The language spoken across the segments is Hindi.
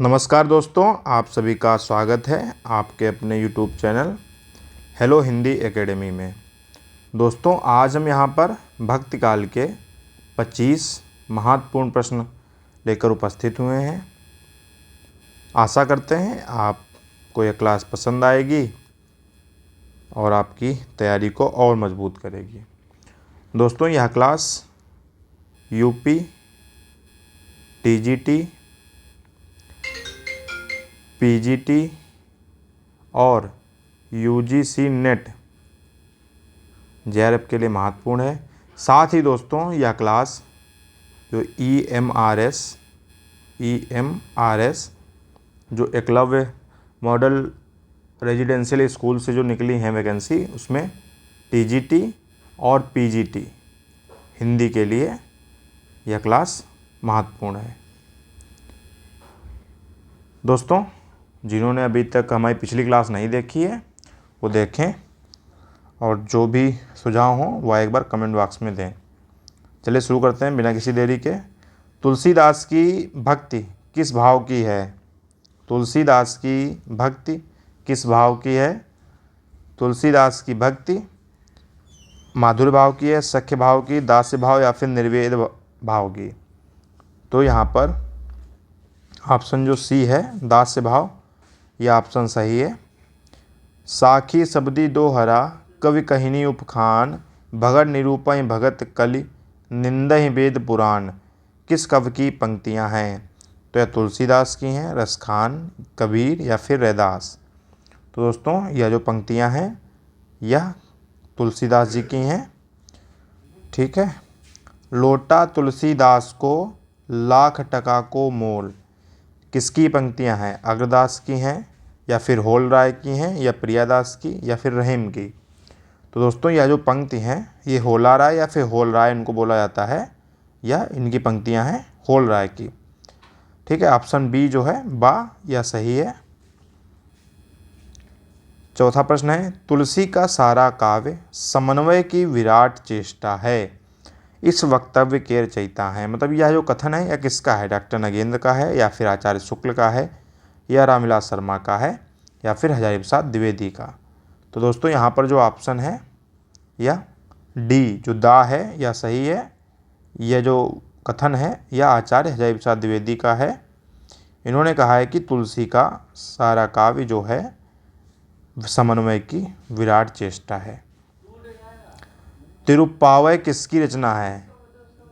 नमस्कार दोस्तों, आप सभी का स्वागत है आपके अपने YouTube channel hello Hindi academy में। दोस्तों, आज हम यहाँ पर भक्ति काल के 25 महत्वपूर्ण प्रश्न लेकर उपस्थित हुए हैं। आशा करते हैं आपको यह क्लास पसंद आएगी और आपकी तैयारी को और मजबूत करेगी। दोस्तों, यह क्लास यूपी, टीजीटी, पीजीटी और यूजीसी नेट जेआरएफ के लिए महत्वपूर्ण है। साथ ही दोस्तों, यह क्लास जो ईएमआरएस जो एकलव्य मॉडल रेजिडेंशियल स्कूल से जो निकली हैं वैकेंसी, उसमें टीजीटी और पीजीटी हिंदी के लिए यह क्लास महत्वपूर्ण है। दोस्तों, जिन्होंने अभी तक हमारी पिछली क्लास नहीं देखी है वो देखें और जो भी सुझाव हो वह एक बार कमेंट बॉक्स में दें। चलिए शुरू करते हैं बिना किसी देरी के। तुलसीदास की भक्ति किस भाव की है? तुलसीदास की भक्ति किस भाव की है? तुलसीदास की भक्ति माधुर्य भाव की है, सख्य भाव की, दास्य भाव या फिर निर्वेद भाव की? तो यहाँ पर ऑप्शन जो सी है, दास्य भाव, यह ऑप्शन सही है। साखी सबदी दोहरा कवि कहिनी उपखान, भगत निरूपय भगत कलि निंदहि वेद पुराण, किस कवि की पंक्तियां हैं? तो यह तुलसीदास की हैं, रसखान, कबीर या फिर रैदास? तो दोस्तों, यह जो पंक्तियां हैं यह तुलसीदास जी की हैं। ठीक है। लोटा तुलसीदास को लाख टका को मोल, किसकी पंक्तियां हैं? अग्रदास की हैं या फिर होल राय की हैं या प्रियादास की या फिर रहीम की? तो दोस्तों, यह जो पंक्ति हैं ये होला राय या फिर होल राय इनको बोला जाता है, या इनकी पंक्तियां हैं होल राय की। ठीक है, ऑप्शन बी जो है बा यह सही है। चौथा प्रश्न है, तुलसी का सारा काव्य समन्वय की विराट चेष्टा है, इस वक्तव्य के रचयिता है? मतलब यह जो कथन है यह किसका है? डॉक्टर नगेंद्र का है या फिर आचार्य शुक्ल का है या रामविलास शर्मा का है या फिर हजारी प्रसाद द्विवेदी का? तो दोस्तों, यहाँ पर जो ऑप्शन है यह डी जो दा है यह सही है। यह जो कथन है यह आचार्य हजारी प्रसाद द्विवेदी का है। इन्होंने कहा है कि तुलसी का सारा काव्य जो है समन्वय की विराट चेष्टा है। तिरुप्पावय किसकी रचना है?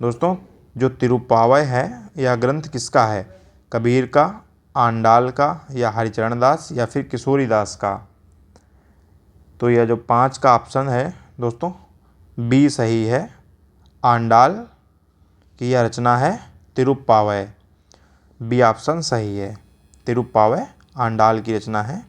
दोस्तों, जो तिरुप्पावय है यह ग्रंथ किसका है? कबीर का, आंडाल का या हरिचरण दास या फिर किशोरीदास का? तो यह जो 5 का ऑप्शन है दोस्तों बी सही है। आंडाल की यह रचना है तिरुप्पावय, बी ऑप्शन सही है। तिरुप्पावय आंडाल की रचना है।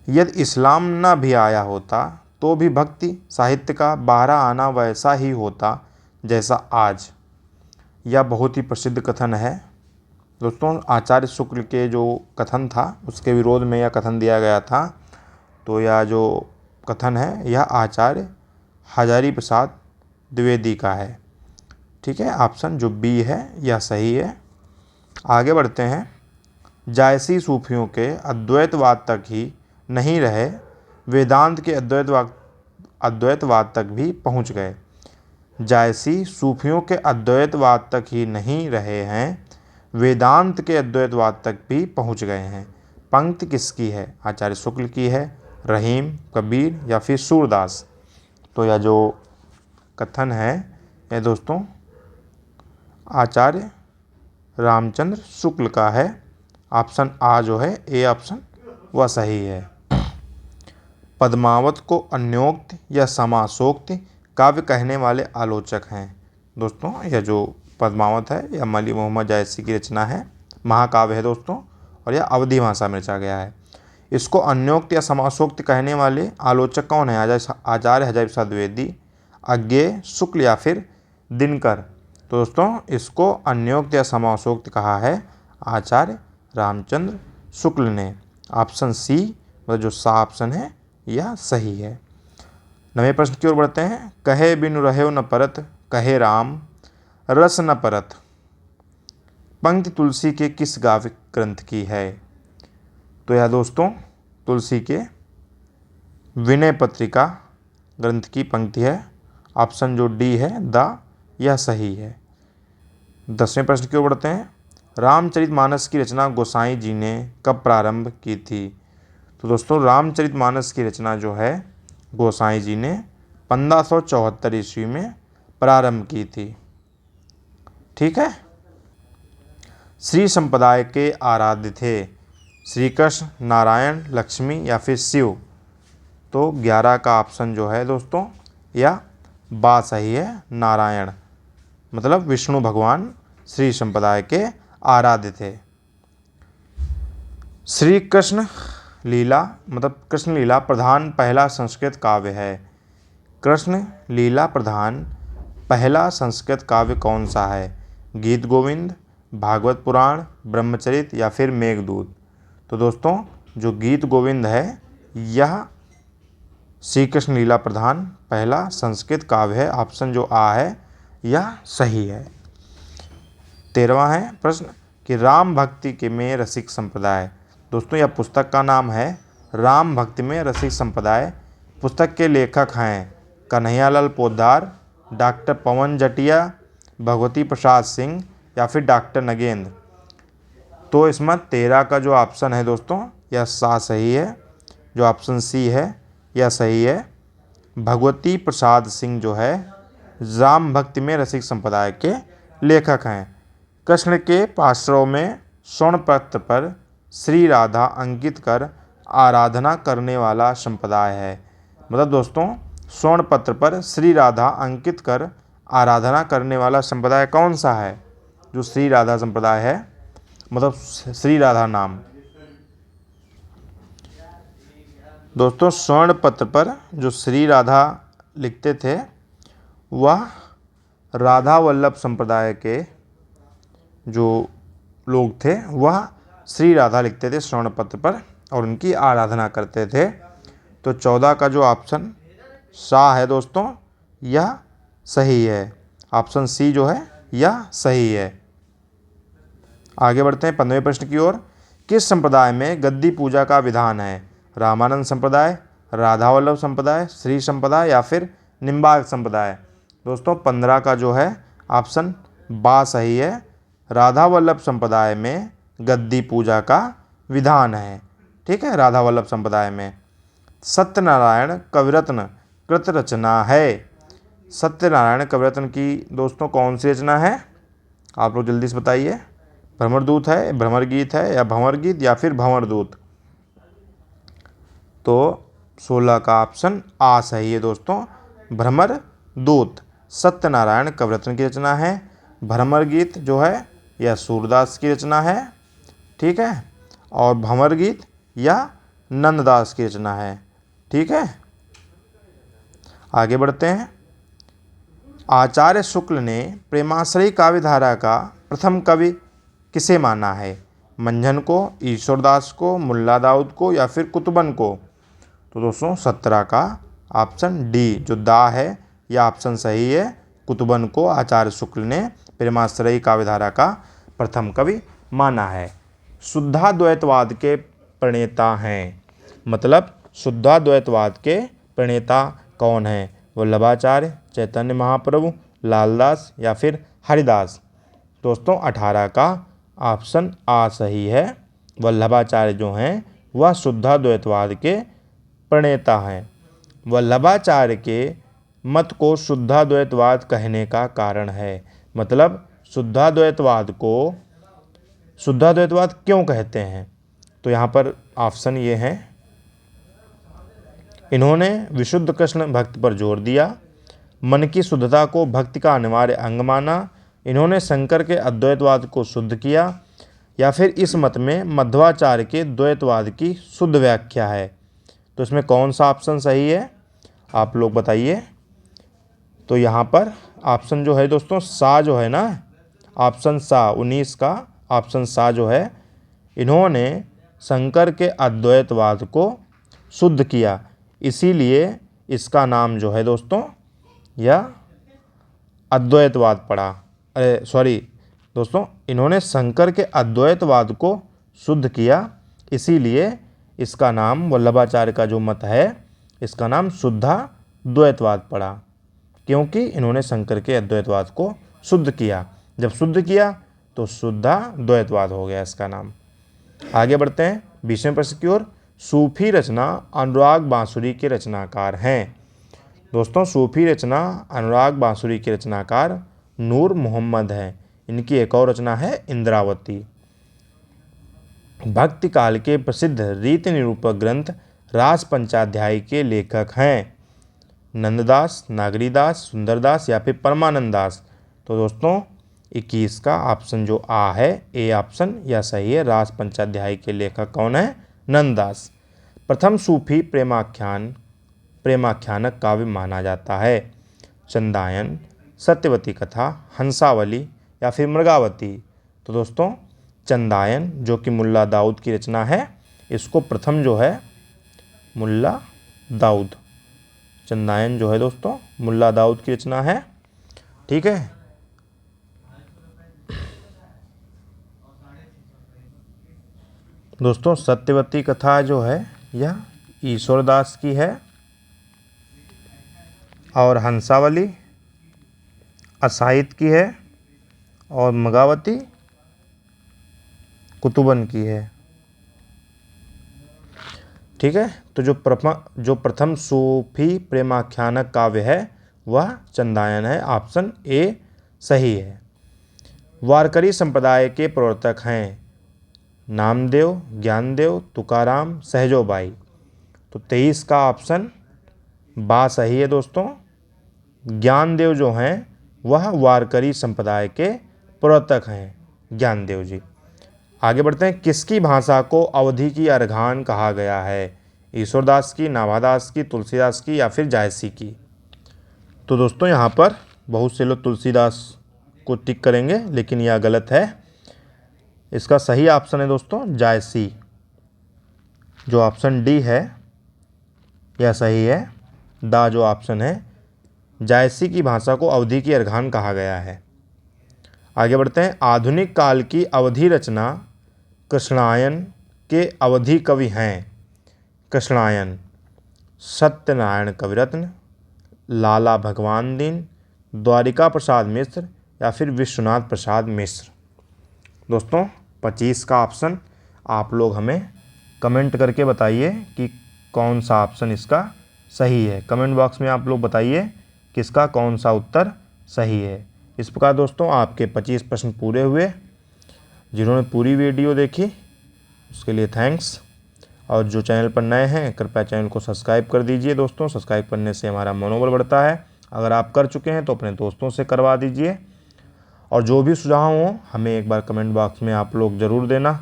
यदि इस्लाम न भी आया होता तो भी भक्ति साहित्य का बाहर आना वैसा ही होता जैसा आज, यह बहुत ही प्रसिद्ध कथन है। दोस्तों, आचार्य शुक्ल के जो कथन था उसके विरोध में यह कथन दिया गया था। तो यह जो कथन है यह आचार्य हजारी प्रसाद द्विवेदी का है। ठीक है, ऑप्शन जो बी है यह सही है। आगे बढ़ते हैं। जायसी सूफियों के अद्वैतवाद तक ही नहीं रहे, वेदांत के अद्वैतवाद तक भी पहुंच गए। जायसी सूफियों के अद्वैतवाद तक ही नहीं रहे हैं, वेदांत के अद्वैतवाद तक भी पहुंच गए हैं। पंक्ति किसकी है? आचार्य शुक्ल की है, रहीम, कबीर या फिर सूरदास? तो यह जो कथन है यह दोस्तों आचार्य रामचंद्र शुक्ल का है। ऑप्शन आ जो है ए ऑप्शन वह सही है। पद्मावत को अन्योक्त या समासोक्त काव्य कहने वाले आलोचक हैं? दोस्तों, यह जो पद्मावत है यह मली मोहम्मद जायसी की रचना है, महाकाव्य है दोस्तों, और यह अवधी भाषा में रचा गया है। इसको अन्योक्त या समासोक्त कहने वाले आलोचक कौन है? आचार्य हजारी प्रसाद द्विवेदी, अज्ञेय, शुक्ल या फिर दिनकर? तो दोस्तों, इसको अन्योक्त या समासोक्त कहा है आचार्य रामचंद्र शुक्ल ने। ऑप्शन सी मतलब जो सा ऑप्शन है यह सही है। 9वें प्रश्न की ओर बढ़ते हैं। कहे बिनु रहे न परत, कहे राम रस न परत, पंक्ति तुलसी के किस काव्य ग्रंथ की है? तो यह दोस्तों तुलसी के विनय पत्रिका ग्रंथ की पंक्ति है। ऑप्शन जो डी है द, यह सही है। 10वें प्रश्न की ओर बढ़ते हैं। रामचरितमानस की रचना गोसाई जी ने कब प्रारंभ की थी? तो दोस्तों रामचरितमानस की रचना जो है गोसाई जी ने 1574 ईस्वी में प्रारंभ की थी। ठीक है। श्री संप्रदाय के आराध्य थे श्री कृष्ण, नारायण, लक्ष्मी या फिर शिव? तो 11 का ऑप्शन जो है दोस्तों यह बा सही है, नारायण, मतलब विष्णु भगवान श्री संप्रदाय के आराध्य थे। श्री कृष्ण लीला मतलब कृष्ण लीला प्रधान पहला संस्कृत काव्य है। कृष्ण लीला प्रधान पहला संस्कृत काव्य कौन सा है? गीत गोविंद, भागवत पुराण, ब्रह्मचरित या फिर मेघदूत? तो दोस्तों जो गीत गोविंद है यह श्री कृष्ण लीला प्रधान पहला संस्कृत काव्य है। ऑप्शन जो आ है यह सही है। 13वां है प्रश्न कि राम भक्ति के में रसिक संप्रदाय। दोस्तों यह पुस्तक का नाम है राम भक्ति में रसिक संप्रदाय। पुस्तक के लेखक हैं कन्हैयालाल पोद्दार, डॉक्टर पवन जटिया, भगवती प्रसाद सिंह या फिर डॉक्टर नगेंद्र? तो इसमें 13 का जो ऑप्शन है दोस्तों यह सही है। जो ऑप्शन सी है यह सही है। भगवती प्रसाद सिंह जो है राम भक्ति में रसिक संप्रदाय के लेखक हैं। कृष्ण के पार्श्व में स्वर्ण पत्र पर श्री राधा अंकित कर आराधना करने वाला संप्रदाय है। मतलब दोस्तों स्वर्ण पत्र पर श्री राधा अंकित कर आराधना करने वाला संप्रदाय कौन सा है? जो श्री राधा संप्रदाय है, मतलब श्री राधा नाम। दोस्तों स्वर्ण पत्र पर जो श्री राधा लिखते थे वह राधा वल्लभ संप्रदाय के जो लोग थे वह श्री राधा लिखते थे स्वर्ण पत्र पर और उनकी आराधना करते थे। तो 14 का जो ऑप्शन सा है दोस्तों यह सही है। ऑप्शन सी जो है यह सही है। आगे बढ़ते हैं 15वें प्रश्न की ओर। किस संप्रदाय में गद्दी पूजा का विधान है? रामानंद संप्रदाय, राधा वल्लभ संप्रदाय, श्री संप्रदाय या फिर निम्बार्क संप्रदाय? दोस्तों 15 का जो है ऑप्शन बा सही है। राधा वल्लभ संप्रदाय में गद्दी पूजा का विधान है। ठीक है, राधा वल्लभ संप्रदाय में। सत्यनारायण कविरत्न कृत रचना है। सत्यनारायण कविरत्न की दोस्तों कौन सी रचना है? आप लोग जल्दी से बताइए। भ्रमरदूत है, भ्रमर गीत है या भंवर गीत या फिर भंवरदूत? तो 16 का ऑप्शन आ सही है दोस्तों, भ्रमर दूत सत्यनारायण कविरत्न की रचना है। भ्रमर गीत जो है यह सूरदास की रचना है। ठीक है, और भंवर गीत या नंददास की रचना है। ठीक है, आगे बढ़ते हैं। आचार्य शुक्ल ने प्रेमाश्रयी काव्यधारा का प्रथम कवि किसे माना है? मंझन को, ईश्वरदास को, मुल्ला दाऊद को या फिर कुतुबन को? तो दोस्तों 17 का ऑप्शन डी जो दा है यह ऑप्शन सही है। कुतुबन को आचार्य शुक्ल ने प्रेमाश्रयी काव्यधारा का प्रथम कवि माना है। शुद्धाद्वैतवाद के प्रणेता हैं, मतलब शुद्धाद्वैतवाद के प्रणेता कौन हैं? वल्लभाचार्य, चैतन्य महाप्रभु, लालदास या फिर हरिदास? दोस्तों 18 का ऑप्शन आ सही है। वल्लभाचार्य जो हैं वह शुद्धाद्वैतवाद के प्रणेता हैं। वल्लभाचार्य के मत को शुद्धाद्वैतवाद कहने का कारण है, मतलब शुद्धाद्वैतवाद क्यों कहते हैं? तो यहाँ पर ऑप्शन ये हैं। इन्होंने विशुद्ध कृष्ण भक्ति पर जोर दिया, मन की शुद्धता को भक्ति का अनिवार्य अंग माना, इन्होंने शंकर के अद्वैतवाद को शुद्ध किया या फिर इस मत में मध्वाचार्य के द्वैतवाद की शुद्ध व्याख्या है? तो इसमें कौन सा ऑप्शन सही है आप लोग बताइए। तो यहाँ पर ऑप्शन जो है दोस्तों सा जो है ना, ऑप्शन सा 19 का ऑप्शन सा जो है, इन्होंने शंकर के अद्वैतवाद को शुद्ध किया, इसीलिए इसका नाम जो है दोस्तों यह अद्वैतवाद पड़ा। दोस्तों इन्होंने शंकर के अद्वैतवाद को शुद्ध किया, इसीलिए इसका नाम वल्लभाचार्य का जो मत है इसका नाम शुद्धाद्वैतवाद पड़ा, क्योंकि इन्होंने शंकर के अद्वैतवाद को शुद्ध किया। जब शुद्ध किया तो शुद्धाद्वैतवाद हो गया इसका नाम। आगे बढ़ते हैं 20वें प्रश्न की ओर। सूफी रचना अनुराग बांसुरी के रचनाकार हैं। दोस्तों सूफी रचना अनुराग बांसुरी के रचनाकार नूर मोहम्मद हैं। इनकी एक और रचना है इंद्रावती। भक्ति काल के प्रसिद्ध रीति निरूपक ग्रंथ रास पंचाध्यायी के लेखक हैं नंददास, नागरीदास, सुंदरदास या फिर परमानंद दास। तो दोस्तों 21 का ऑप्शन जो आ है, ए ऑप्शन या सही है। रास पंचाध्यायी के लेखक कौन है? नंददास। प्रथम सूफी प्रेमाख्यानक काव्य माना जाता है चंदायन, सत्यवती कथा, हंसावली या फिर मृगावती। तो दोस्तों चंदायन जो कि मुल्ला दाऊद की रचना है, इसको प्रथम जो है मुल्ला दाऊद, चंदायन जो है दोस्तों मुल्ला दाऊद की रचना है। ठीक है। दोस्तों सत्यवती कथा जो है यह ईश्वरदास की है और हंसावली असाहित की है और मृगावती कुतुबन की है। ठीक है। तो जो प्रथम सूफी प्रेमाख्यानक काव्य है वह चंदायन है। ऑप्शन ए सही है। वारकरी संप्रदाय के प्रवर्तक हैं नामदेव, ज्ञानदेव, तुकाराम, सहजोबाई। तो 23 का ऑप्शन बा सही है दोस्तों। ज्ञानदेव जो हैं वह वारकरी संप्रदाय के प्रवर्तक हैं, ज्ञानदेव जी। आगे बढ़ते हैं। किसकी भाषा को अवधी की अर्घान कहा गया है? ईश्वरदास की, नाभादास की, तुलसीदास की या फिर जायसी की? तो दोस्तों यहाँ पर बहुत से लोग तुलसीदास को टिक करेंगे, लेकिन यह गलत है। इसका सही ऑप्शन है दोस्तों जायसी। जो ऑप्शन डी है यह सही है। दा जो ऑप्शन है, जायसी की भाषा को अवधी की अर्घान कहा गया है। आगे बढ़ते हैं। आधुनिक काल की अवधी रचना कृष्णायन के अवधी कवि हैं कृष्णायन, सत्यनारायण कविरत्न, लाला भगवान दीन, द्वारिका प्रसाद मिश्र या फिर विश्वनाथ प्रसाद मिश्र। दोस्तों 25 का ऑप्शन आप लोग हमें कमेंट करके बताइए कि कौन सा ऑप्शन इसका सही है। कमेंट बॉक्स में आप लोग बताइए कि इसका कौन सा उत्तर सही है। इस प्रकार दोस्तों आपके 25 प्रश्न पूरे हुए। जिन्होंने पूरी वीडियो देखी उसके लिए थैंक्स। और जो चैनल पर नए हैं कृपया चैनल को सब्सक्राइब कर दीजिए दोस्तों। सब्सक्राइब करने से हमारा मनोबल बढ़ता है। अगर आप कर चुके हैं तो अपने दोस्तों से करवा दीजिए। और जो भी सुझाव हो हमें एक बार कमेंट बॉक्स में आप लोग ज़रूर देना।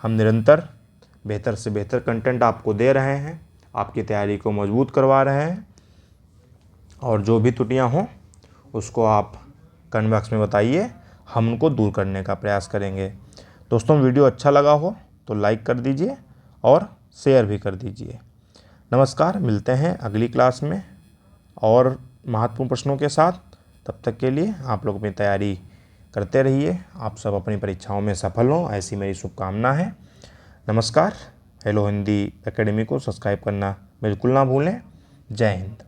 हम निरंतर बेहतर से बेहतर कंटेंट आपको दे रहे हैं, आपकी तैयारी को मजबूत करवा रहे हैं। और जो भी त्रुटियां हों उसको आप कमेंट बॉक्स में बताइए, हम उनको दूर करने का प्रयास करेंगे। दोस्तों वीडियो अच्छा लगा हो तो लाइक कर दीजिए और शेयर भी कर दीजिए। नमस्कार, मिलते हैं अगली क्लास में और महत्वपूर्ण प्रश्नों के साथ। तब तक के लिए आप लोग अपनी तैयारी करते रहिए। आप सब अपनी परीक्षाओं में सफल हों, ऐसी मेरी शुभकामना है। नमस्कार। हेलो हिंदी एकेडमी को सब्सक्राइब करना बिल्कुल ना भूलें। जय हिंद।